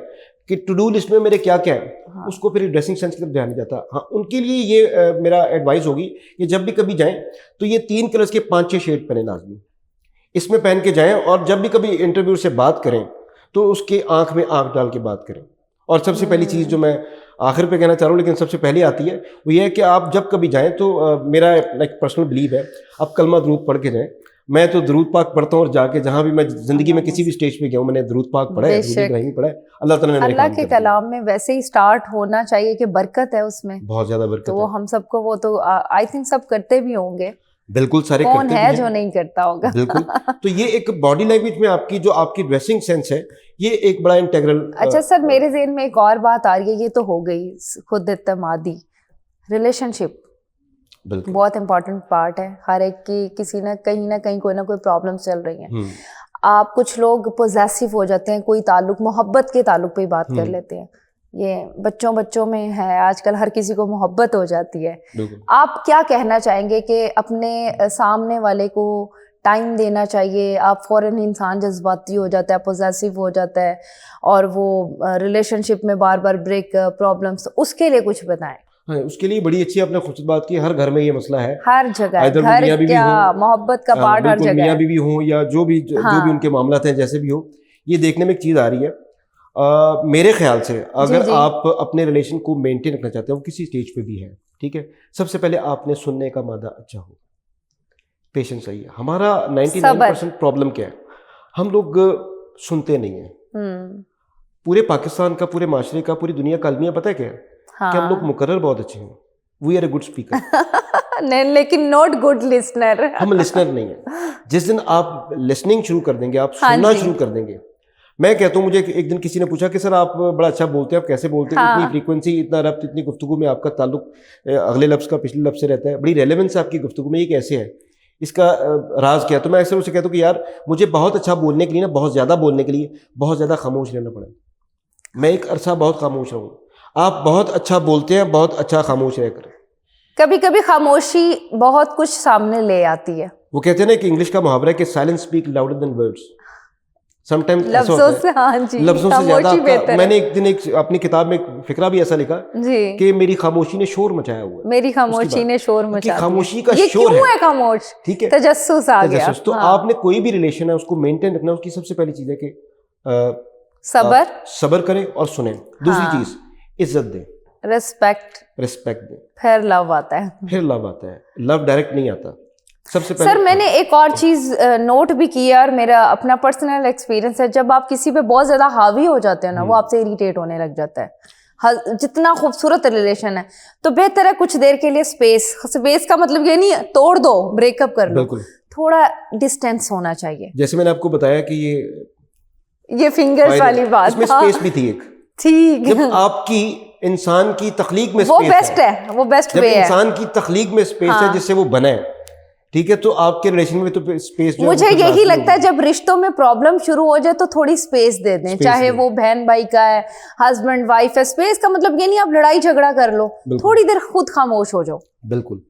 कि टू डू लिस्ट में मेरे क्या क्या है, हाँ। उसको फिर ड्रेसिंग सेंस की तरफ ध्यान नहीं जाता। हाँ, उनके लिए ये मेरा एडवाइस होगी कि जब भी कभी जाएं तो ये 3 कलर्स के 5-6 शेड पहने लाजमी, इसमें पहन के जाएं। और जब भी कभी इंटरव्यू से बात करें तो उसके आंख में आंख डाल के बात करें। और सबसे पहली चीज़ जो मैं आखिर पे कहना चाह रहा हूँ लेकिन सबसे पहले आती है, वो ये है कि आप जब कभी जाएं तो मेरा एक पर्सनल बिलीव है, आप कलमा दरूद पढ़ के जाएं। मैं तो दरूद पाक पढ़ता हूँ और जाके जहाँ भी मैं ज़िंदगी में किसी भी स्टेज पे गया हूँ, मैंने दरूद पाक पढ़ा है, दरूद इब्राहिमी पढ़ा है। अल्लाह ताला ने अल्लाह के कलाम में वैसे ही स्टार्ट होना चाहिए कि बरकत है उसमें, बहुत ज़्यादा बरकत है। वो हम सबको, वो तो आई थिंक सब करते भी होंगे, बिल्कुल सारे कौन है जो नहीं करता होगा। बिल्कुल। तो ये एक बॉडी लैंग्वेज में आपकी जो आपकी ड्रेसिंग सेंस है, ये एक बड़ा इंटेग्रल। अच्छा सर, मेरे ज़हन में एक और बात आ रही है, ये तो हो गई खुद एतमादी, रिलेशनशिप बहुत इंपॉर्टेंट पार्ट है हर एक की। किसी ना कहीं कोई ना कोई प्रॉब्लम चल रही है। आप कुछ लोग पोजेसिव हो जाते हैं, कोई ताल्लुक, मोहब्बत के ताल्लुक पे बात कर लेते हैं। ये बच्चों में है आजकल, हर किसी को मोहब्बत हो जाती है। आप क्या कहना चाहेंगे कि अपने सामने वाले को टाइम देना चाहिए? आप फौरन इंसान जज्बाती हो जाता है, पोजेसिव हो जाता है और वो रिलेशनशिप में बार बार ब्रेक प्रॉब्लम्स, उसके लिए कुछ बताएं। हाँ, उसके लिए बड़ी अच्छी आपने खूबसूरत बात की। हर घर में ये मसला है, हर जगह, घर क्या, मोहब्बत का पार्ट हर जगह, मियाँ बीवी हो या जो भी उनके मामला हैं, जैसे भी हो, ये देखने में एक चीज़ आ रही है। मेरे ख्याल से अगर आप अपने रिलेशन को मेंटेन रखना चाहते हो, किसी स्टेज पे भी है, ठीक है, सबसे पहले आपने सुनने का मादा अच्छा हो, पेशेंस चाहिए। हमारा 99% प्रॉब्लम क्या है, हम लोग सुनते नहीं हैं। पूरे पाकिस्तान का, पूरे माशरे का, पूरी दुनिया का अलमिया पता है क्या है? हाँ। कि हम लोग मुकर्रर बहुत अच्छे हैं, we are a good speaker नहीं, लेकिन नॉट गुड लिसनर। हम लिसनर नहीं है। जिस दिन आप लिसनिंग शुरू कर देंगे, आप सुनना शुरू कर देंगे। मैं कहता हूँ, मुझे एक दिन किसी ने पूछा कि सर आप बड़ा अच्छा बोलते हैं, आप कैसे बोलते हैं? हाँ। इतनी फ्रीक्वेंसी, इतना रब्त, इतनी गुफ्तगू में आपका ताल्लुक अगले लफ्ज़ का पिछले लफ्ज़ से रहता है, बड़ी रेलेवेंस आपकी गुफ्तगू में, ये कैसे है, इसका राज क्या? तो मैं अक्सर उसे कहता हूँ कि यार मुझे बहुत अच्छा बोलने के लिए ना, बहुत ज़्यादा बोलने के लिए बहुत ज़्यादा खामोश रहना पड़ा। मैं एक अरसा बहुत खामोश रहूँ। आप बहुत अच्छा बोलते हैं, बहुत अच्छा खामोश रह कर। कभी कभी खामोशी बहुत कुछ सामने ले आती है। वो कहते हैं ना कि इंग्लिश का मुहावरा है कि silence speak louder than words. Sometimes लफ्जों से, हाँ जी, लफ्जों से ज्यादा। मैंने एक दिन अपनी किताब में एक फिक्रा भी ऐसा लिखा जी कि मेरी खामोशी ने शोर मचाया हुआ है। मेरी खामोशी ने शोर मचाया। खामोशी का ये शोर क्यों है खामोश? ठीक है, तजस्सुस आ गया। तो आपने कोई भी रिलेशन है उसको मेंटेन रखना, उसकी सबसे पहली चीज है कि सबर करें और सुने। दूसरी चीज, इज्जत दें, रिस्पेक्ट दें, फिर लव आता है। लव डायरेक्ट नहीं आता। सबसे पहले सर मैंने एक और चीज नोट भी की है, और मेरा अपना पर्सनल एक्सपीरियंस है, जब आप किसी पे बहुत ज्यादा हावी हो जाते हो ना, वो आपसे इरिटेट होने लग जाता है। जितना खूबसूरत रिलेशन है तो बेहतर है कुछ देर के लिए स्पेस का मतलब ये नहीं तोड़ दो, ब्रेकअप कर लो, थोड़ा डिस्टेंस होना चाहिए। जैसे मैंने आपको बताया कि ये फिंगर्स वाली बात, इसमें स्पेस भी थी एक, ठीक जब है, आपकी इंसान की तख्लीक में वो स्पेस बेस्ट है, वो बेस्ट जब वे है। इंसान की तख्लीक में स्पेस है हाँ। जिससे वो बना है, ठीक है, तो आपके रिलेशन में तो स्पेस जो है मुझे वो फिर यही लाजमी लगता है होगी। जब रिश्तों में प्रॉब्लम शुरू हो जाए तो थोड़ी स्पेस दे दें, Space चाहे दें। वो बहन भाई का है, हस्बैंड वाइफ है। स्पेस का मतलब ये नहीं आप लड़ाई झगड़ा कर लो, बिल्कुल। थोड़ी देर खुद खामोश हो जाओ, बिल्कुल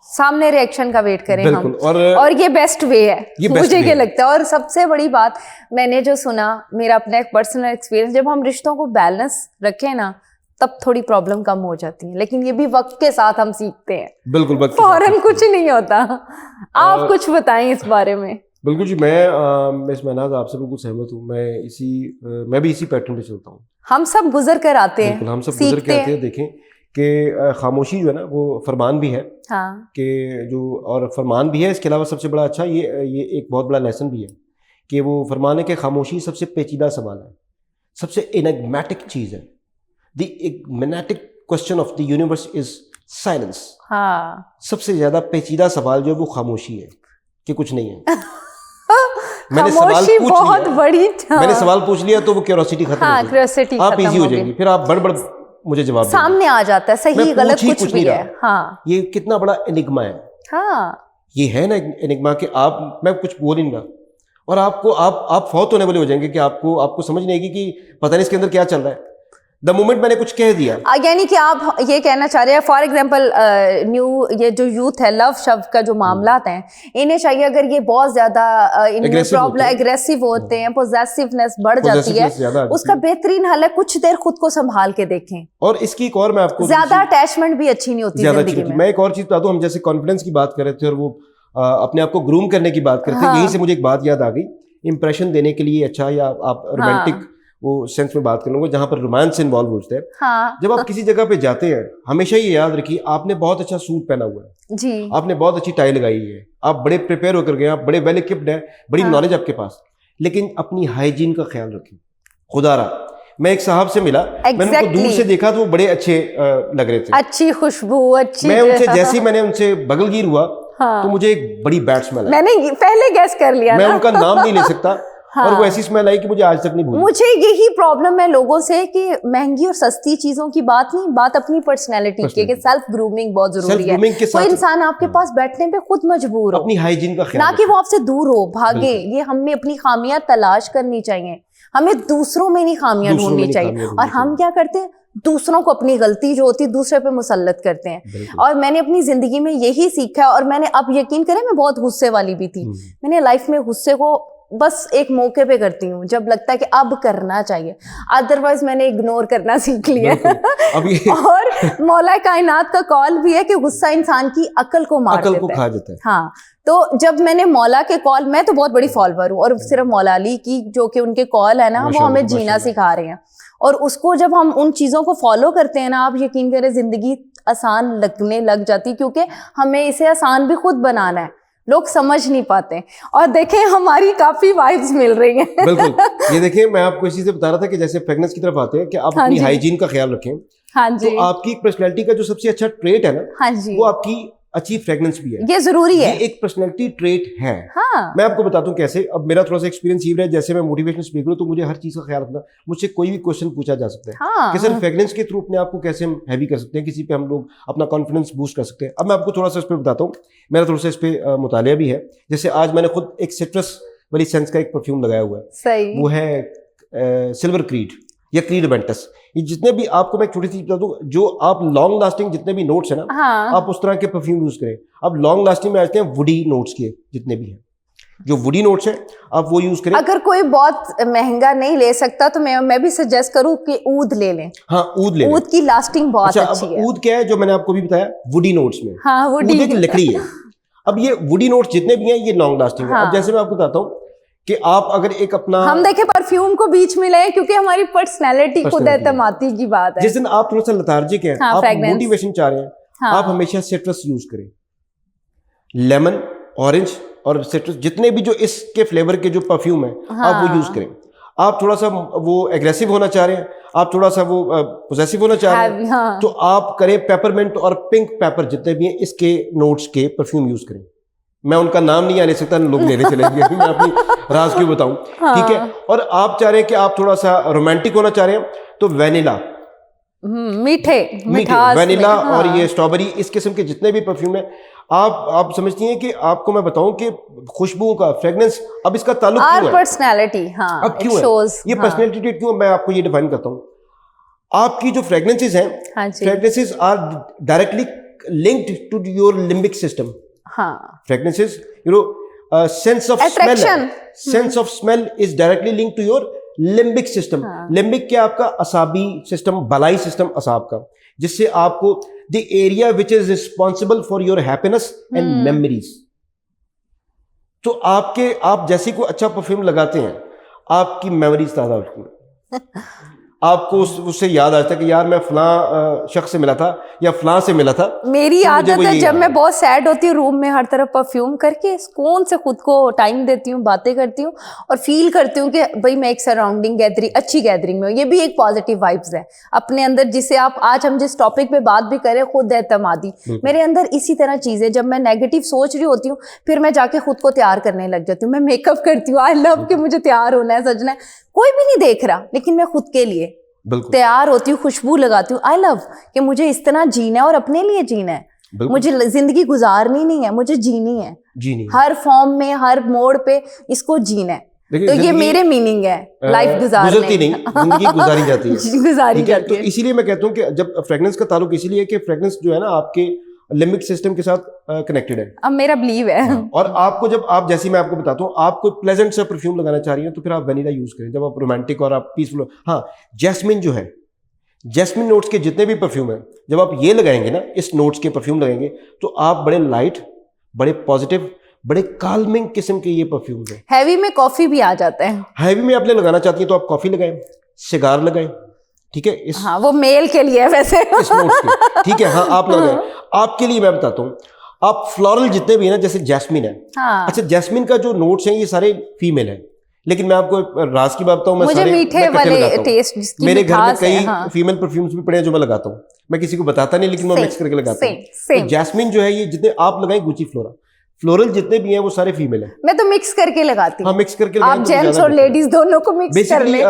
सामने रिएक्शन का वेट करें हम। बिल्कुल। और ये बेस्ट वे है, ये best मुझे way ये है। लगता है। और सबसे बड़ी बात मैंने जो सुना, मेरा अपना एक पर्सनल एक्सपीरियंस, जब हम रिश्तों को बैलेंस रखें ना तब थोड़ी प्रॉब्लम कम हो जाती है, लेकिन ये भी वक्त के साथ हम सीखते हैं, बिल्कुल वक्त के साथ फौरन सीखते कुछ नहीं होता। आप कुछ बताएं इस बारे में। बिल्कुल जी, मैं इस महनाज आपसे बिल्कुल सहमत हूँ। मैं भी इसी पैटर्न पे चलता हूँ। हम सब गुजर कर आते हैं, बिल्कुल, हम सब गुजर के सीखते आते हैं। देखें कि खामोशी जो है ना वो फरमान भी है, हाँ, कि जो और फरमान भी है, इसके अलावा सबसे बड़ा अच्छा ये एक बहुत बड़ा लेसन भी है कि वो फरमान है कि खामोशी सबसे पेचीदा सवाल है, सबसे एनिग्मेटिक चीज़ है। The enigmatic question of the universe is silence. हाँ। सबसे ज्यादा पेचीदा सवाल जो है वो खामोशी है, कि कुछ नहीं है। मैंने सवाल खामोशी पूछ बहुत लिया, बड़ी। मैंने सवाल पूछ लिया तो वो क्यूरियोसिटी खत्म हाँ, हो गई, क्यूरियोसिटी आप खत्म इजी हो हो गई। जाएंगी, फिर आप बड़ मुझे जवाब देंगे। सामने आ जाता है, सही मैं गलत पूछ ही कुछ कुछ भी नहीं है। रहा। हाँ ये कितना बड़ा एनिग्मा है। हाँ, ये है ना एनिग्मा कि मैं कुछ बोल ही नहीं रहा और आप फौत होने वाले हो जाएंगे कि आपको समझ नहीं आएगी कि पता नहीं इसके अंदर क्या चल रहा है। द मोमेंट मैंने कुछ कह दिया, यानी कि आप ये कहना चाह रहे हैं, फॉर एग्जांपल ये जो यूथ है, लव शब्द का जो मामलात हैं, इन्हें चाहिए अगर ये बहुत ज्यादा इनमें Aggressive प्रॉब्लम होते हैं। एग्रेसिव होते हैं, पोजेसिवनेस बढ़ जाती है, Possessiveness ज्यादा आ जाती उसका है। बेहतरीन हल है कुछ देर खुद को संभाल के देखें। और इसकी एक और मैं आपको ज्यादा अटैचमेंट भी अच्छी नहीं होती ज्यादा जिंदगी अच्छी में। मैं एक और चीज बता दूं, हम जैसे कॉन्फिडेंस की बात कर रहे थे और वो अपने आप को ग्रूम करने की बात करते थे, हाँ। यहीं से मुझे एक बात याद आ गई। इंप्रेशन देने के लिए अच्छा, या आप रोमांटिक वो सेंस में बात करूंगा जहां पर रोमांस इन्वॉल्व होता है। हाँ जब आप किसी जगह पे जाते हैं, हमेशा ये याद रखिए, आपने बहुत अच्छा सूट पहना हुआ है, जी, आपने बहुत अच्छी टाई लगाई है, आप बड़े प्रिपेयर होकर गए, आप बड़े वेल इक्विप्ड हैं, बड़ी हाँ। नॉलेज आपके पास, लेकिन अपनी हाइजीन का ख्याल रखें। खुदारा, मैं एक साहब से मिला, मैंने उनको दूर से देखा तो वो बड़े अच्छे लग रहे थे, अच्छी खुशबू, अच्छी। मैं उनसे जैसे ही मैंने उनसे बगलगीर हुआ हाँ। तो मुझे एक बड़ी बैड स्मेल आई। मैंने पहले गैस कर लिया मैं ना। उनका नाम नहीं ले सकता। हाँ। और वो ऐसी स्मेल आई कि मुझे आज तक नहीं भूली। मुझे यही प्रॉब्लम है लोगों से कि महंगी और सस्ती चीजों की बात नहीं, बात अपनी पर्सनैलिटी की, कि सेल्फ ग्रूमिंग बहुत जरूरी है। ग्रूमिंग के कोई साथ इंसान आपके पास बैठने पे खुद मजबूर हो, अपनी हाइजीन का ख्याल ना कि रखें। वो आपसे दूर हो, भागे। ये हमें अपनी खामियां तलाश करनी चाहिए, हमें दूसरों में नहीं खामियां दूसरों में ढूंढनी नहीं चाहिए। खामियां और ढूंढनी हम क्या करते हैं, दूसरों को अपनी गलती जो होती है दूसरे पे मुसल्लत करते हैं। बिल्कुल। और मैंने अपनी जिंदगी में यही सीखा है, और मैंने, अब यकीन करें, मैं बहुत गुस्से वाली भी थी। मैंने लाइफ में गुस्से को बस एक मौके पे करती हूँ जब लगता है कि अब करना चाहिए, अदरवाइज मैंने इग्नोर करना सीख लिया। अब ये और मौला कायनात का कॉल भी है कि गुस्सा इंसान की अकल को मार अकल को देता खा है। देता है। हाँ, तो जब मैंने मौला के कॉल, मैं तो बहुत बड़ी फॉलोअर हूँ, और सिर्फ मौला अली की जो कि उनके कॉल है ना, वो हमें जीना सिखा रहे हैं। और उसको जब हम उन चीजों को फॉलो करते हैं ना, आप यकीन करें जिंदगी आसान लगने लग जाती, क्योंकि हमें इसे आसान भी खुद बनाना है। लोग समझ नहीं पाते। और देखें, हमारी काफी वाइब्स मिल रही हैं। बिल्कुल। ये देखिए, मैं आपको इसी से बता रहा था कि जैसे फ्रेगनेंस की तरफ आते हैं कि आप हाँ अपनी जी। हाइजीन का ख्याल रखें। हाँ जी, तो आपकी पर्सनैलिटी का जो सबसे अच्छा ट्रेट है ना, हाँ जी, वो आपकी अच्छी फ्रेगनेंस भी है। ये जरूरी ये है। एक पर्सनैलिटी ट्रेट है। हाँ मैं आपको बताता हूँ कैसे। अब मेरा थोड़ा सा एक्सपीरियंस ये रहा है, जैसे मैं मोटिवेशनल स्पीकर हूँ तो मुझे हर चीज का ख्याल रखना, मुझसे कोई भी क्वेश्चन पूछा जा सकता है हाँ कि सर फ्रेगनेंस के थ्रू अपने आप को कैसे हम हैवी कर सकते हैं, किसी पे हम लोग अपना कॉन्फिडेंस बूस्ट कर सकते हैं। अब मैं आपको थोड़ा सा इस पर बताता हूँ, मेरा थोड़ा सा इस पर मुतालिया भी है। जैसे आज मैंने खुद एक सिट्रस वाली सेंस का एक परफ्यूम लगाया हुआ है, सही। वो है सिल्वर क्रीड या क्रीड वेंटस। ये जितने भी, आपको मैं छोटी सी बता दूं, जो आप लॉन्ग लास्टिंग जितने भी नोट्स है ना, हाँ आप उस तरह के परफ्यूम यूज करें। अब लॉन्ग लास्टिंग में आते हैं वुडी नोट्स के, जितने भी हैं, जो वुडी नोट्स हैं आप वो यूज करें। अगर कोई बहुत महंगा नहीं ले सकता तो मैं भी सजेस्ट करूँ कि ऊद ले लें। हाँ, ऊद ले लें। ऊद की लास्टिंग बहुत अच्छा, अच्छी अब है। ऊद क्या है, जो मैंने आपको भी बताया, वुडी नोट्स में। हाँ, ऊद वुडी एक लकड़ी है। अब ये वुडी नोट्स जितने भी हैं ये लॉन्ग लास्टिंग है। हाँ। अब जैसे मैं आपको बताता हूँ कि आप अगर एक अपना, हम देखें परफ्यूम को बीच में लें, क्योंकि हमारी पर्सनैलिटी खुद Personality है। एतमादी की बात है। जिस दिन आप थोड़ा सा लतार्जिक हैं, हाँ, आप fragrance। मोटिवेशन चाह रहे हैं, हाँ। आप हमेशा सिट्रस यूज करें। लेमन, ऑरेंज और सिट्रस, जितने भी जो इसके फ्लेवर के जो परफ्यूम है आप वो यूज करें। आप थोड़ा सा वो एग्रेसिव होना चाह रहे हैं, आप थोड़ा सा वो पोजेसिव होना चाह रहे हैं, हाँ। तो आप करें पेपरमिंट और पिंक पेपर, जितने भी हैं इसके नोट्स के परफ्यूम यूज करें। मैं उनका नाम नहीं आने सकता, लोग लेने चलेंगे। मैं अपनी राज क्यों बताऊं। ठीक है, और आप चाह रहे हैं कि आप थोड़ा सा रोमांटिक होना चाह रहे हैं तो वेनिला, मीठे मिठास वेनिला में, और ये स्ट्रॉबेरी, इस किस्म के जितने भी परफ्यूम है, आप समझती हैं कि आपको मैं बताऊं कि खुशबू का फ्रेग्रेंस, अब इसका ताल्लुक क्यों है, पर्सनैलिटी, हाँ, अब क्यों है ये पर्सनैलिटी ट्रेट क्यों, मैं आपको ये डिफाइन करता हूं। आपकी जो फ्रेग्रेंसेस हैं, हाँ जी, fragrances are directly linked to your limbic system. हाँ, fragrances, sense of smell, sense of smell is directly linked to your limbic system. Limbic क्या, आपका असाबी सिस्टम, बलाई सिस्टम असाब का, जिससे आपको the area which is responsible for your happiness and memories. तो आप जैसे कोई अच्छा परफ्यूम लगाते हैं, आपकी मेमोरीज ताजा होती हैं। आपको उससे याद आता है कि यार मैं फलां शख्स से मिला था या फलां से मिला था। मेरी आदत है जब मैं बहुत सैड होती हूँ, रूम में हर तरफ परफ्यूम करके सुकून से खुद को टाइम देती हूँ, बातें करती हूँ और फील करती हूँ कि भाई मैं एक सराउंडिंग गैदरिंग, अच्छी गैदरिंग में हूँ। ये भी एक पॉजिटिव वाइब्स है अपने अंदर, जिसे आप आज हम जिस टॉपिक पे बात भी करें, खुद एतमादी, मेरे अंदर इसी तरह चीजें, जब मैं नेगेटिव सोच रही होती हूँ फिर मैं जाके खुद को तैयार करने लग जाती हूँ। मैं मेकअप करती हूँ, आई लव कि मुझे तैयार होना है, सजना है, कोई भी नहीं देख रहा लेकिन मैं खुद के लिए तैयार होती हूँ, खुशबू लगाती हूँ। आई लव कि मुझे इस तरह जीना है और अपने लिए जीना है, मुझे जिंदगी गुजारनी नहीं है, मुझे जीनी है, हर फॉर्म में, हर मोड़ पे इसको जीना है। तो ये मेरे मीनिंग है लाइफ गुजारने, गुजरती नहीं, जिंदगी गुजारी जाती है, गुजारी जाती है। तो इसीलिए मैं कहता हूँ कि जब फ्रेग्रेंस का ताल्लुक इसीलिए है कि फ्रेग्रेंस जो है ना आपके लिम्बिक सिस्टम के साथ कनेक्टेड है। अब मेरा बिलीव है। और आपको जब आप, जैसे मैं आपको बताता हूँ, आप कोई प्लेजेंट सा परफ्यूम लगाना चाह रही हैं तो फिर आप वेनिला यूज करें। जब आप रोमांटिक और आप पीसफुल, हाँ, जैस्मिन जो है, जैस्मिन नोट्स के जितने भी परफ्यूम हैं, जब आप ये लगाएंगे ना, इस नोट्स के परफ्यूम लगाएंगे, तो आप बड़े लाइट, बड़े पॉजिटिव, बड़े काल्मिंग किस्म के ये परफ्यूम हैं। हैवी में कॉफी भी आ जाता है। हैवी में आप लगाना चाहती हैं तो आप कॉफी लगाएं, सिगार लगाएं, ठीक है, हाँ, वो मेल के लिए है वैसे। इस नोट्स के, ठीक है, हाँ, आप लगाएं। आपके लिए मैं बताता हूँ, आप फ्लोरल जितने भी है ना, जैसे जैस्मिन है, हाँ, अच्छा, जैस्मिन का जो नोट्स हैं ये सारे फीमेल हैं, लेकिन मैं आपको राज की बात बताऊं, मैं मुझे मीठे वाले टेस्ट जिसकी मेरे घर में कई हाँ, फीमेल परफ्यूम्स भी पड़े हैं जो मैं लगाता हूँ, मैं किसी को बताता नहीं, लेकिन मैं मिक्स करके लगाता हूँ। तो जैस्मिन जो है, ये जितने आप लगाएं, गुची फ्लोरा, फ्लोरल जितने भी हैं वो सारे फीमेल हैं। मैं तो मिक्स करके लगाती हूँ। हाँ, मिक्स करके आप जेंट्स और लेडीज दोनों को मिक्स कर लें,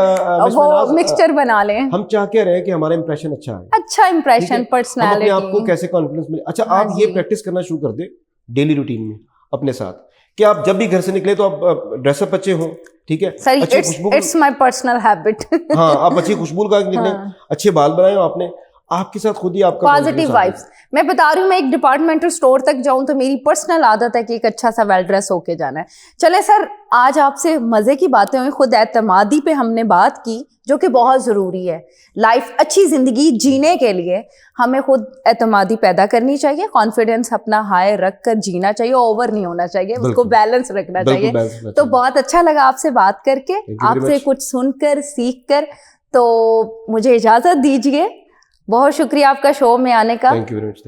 वो मिक्सचर बना लें। हम चाह के रहे हैं कि हमारा इंप्रेशन अच्छा है, अच्छा इंप्रेशन, पर्सनालिटी, आपको कैसे कॉन्फिडेंस मिले। अच्छा, आप ये प्रैक्टिस करना शुरू कर दे डेली रूटीन में अपने साथ, कि आप जब भी घर से निकले तो आप ड्रेसअप अच्छे हो, ठीक है, अच्छी खुशबू, इट्स माय पर्सनल हैबिट। हाँ, आप अच्छी खुशबू का निकले, अच्छे बाल बनाए हो आपने, आपके साथ खुद ही आपका पॉजिटिव वाइब्स। मैं बता रही हूँ, मैं एक डिपार्टमेंटल स्टोर तक जाऊं तो मेरी पर्सनल आदत है कि एक अच्छा सा वेल ड्रेस होके जाना है। चले सर, आज आपसे मजे की बातें हुई, खुद एतमादी पे हमने बात की, जो कि बहुत जरूरी है। लाइफ, अच्छी जिंदगी जीने के लिए हमें खुद एतमादी पैदा करनी चाहिए, कॉन्फिडेंस अपना हाई रख कर जीना चाहिए, ओवर नहीं होना चाहिए, उसको बैलेंस रखना चाहिए। तो बहुत अच्छा लगा आपसे बात करके, आपसे कुछ सुनकर, सीख कर। तो मुझे इजाजत दीजिए, बहुत शुक्रिया आपका शो में आने का।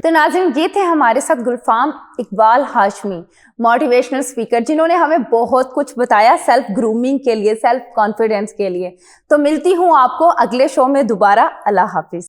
तो नाज़रीन, ये थे हमारे साथ गुलफाम इकबाल हाशमी, मोटिवेशनल स्पीकर, जिन्होंने हमें बहुत कुछ बताया सेल्फ ग्रूमिंग के लिए, सेल्फ कॉन्फिडेंस के लिए। तो मिलती हूँ आपको अगले शो में दोबारा। अल्लाह हाफिज।